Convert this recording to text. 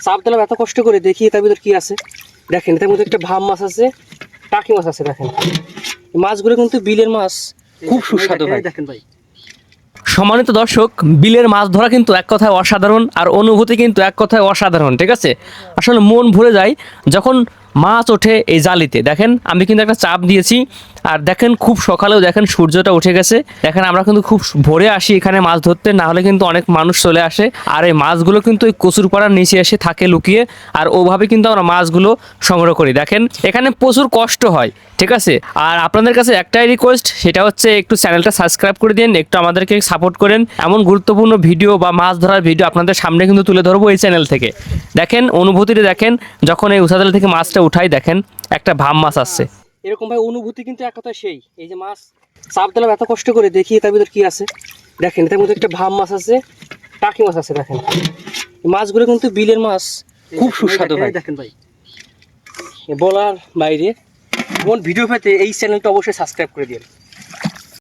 চাপ দিলাম এত কষ্ট করে, দেখি তার ভিতর কি আছে। দেখেন এটার মধ্যে একটা ভাম মাছ আছে, টাকি মাছ আছে। দেখেন মাছগুলো কিন্তু বিলের মাছ, খুব সুস্বাদু ভাই। দেখেন ভাই, সম্মানিত দর্শক, বিলের মাছ ধরা কিন্তু এক কথায় অসাধারণ, আর অনুভূতি কিন্তু এক কথায় অসাধারণ। ঠিক আছে, আসলে মন ভরে যায় যখন মাছ ওঠে এই জালিতে। দেখেন আমি কিন্তু একটা চাপ দিয়েছি, আর দেখেন খুব সকালেও দেখেন সূর্যটা উঠে গেছে। দেখেন আমরা কিন্তু খুব ভোরে আসি এখানে মাছ ধরতে, না হলে কিন্তু অনেক মানুষ চলে আসে। আর এই মাছগুলো কিন্তু ওই কচুরপাড়ার নিচে এসে থাকে লুকিয়ে, আর ওভাবে কিন্তু আমরা মাছগুলো সংগ্রহ করি। দেখেন এখানে প্রচুর কষ্ট হয়। ঠিক আছে, আর আপনাদের কাছে একটাই রিকোয়েস্ট, সেটা হচ্ছে একটু চ্যানেলটা সাবস্ক্রাইব করে দিন, একটু আমাদেরকে সাপোর্ট করেন। এমন গুরুত্বপূর্ণ ভিডিও বা মাছ ধরার ভিডিও আপনাদের সামনে কিন্তু তুলে ধরবো এই চ্যানেল থেকে। দেখেন অনুভূতিটা দেখেন, যখন এই উষাজাল থেকে মাছটা উঠাই, দেখেন একটা ভাম মাছ আসছে। এরকম ভাই অনুভূতি কিন্তু এক কথা সেই। এই যে মাছ চাপ দিলাম এত কষ্ট করে, দেখি তার ভিতর কি আছে। দেখেন এটার মধ্যে একটা ভাম মাছ আছে, টাকি মাছ আছে। দেখেন মাছগুলো কিন্তু বিলের মাছ, খুব সুস্বাদু ভাই। দেখেন ভাই, বলার বাইরে। কোন ভিডিও পেতে এই চ্যানেলটা অবশ্যই সাবস্ক্রাইব করে দিন।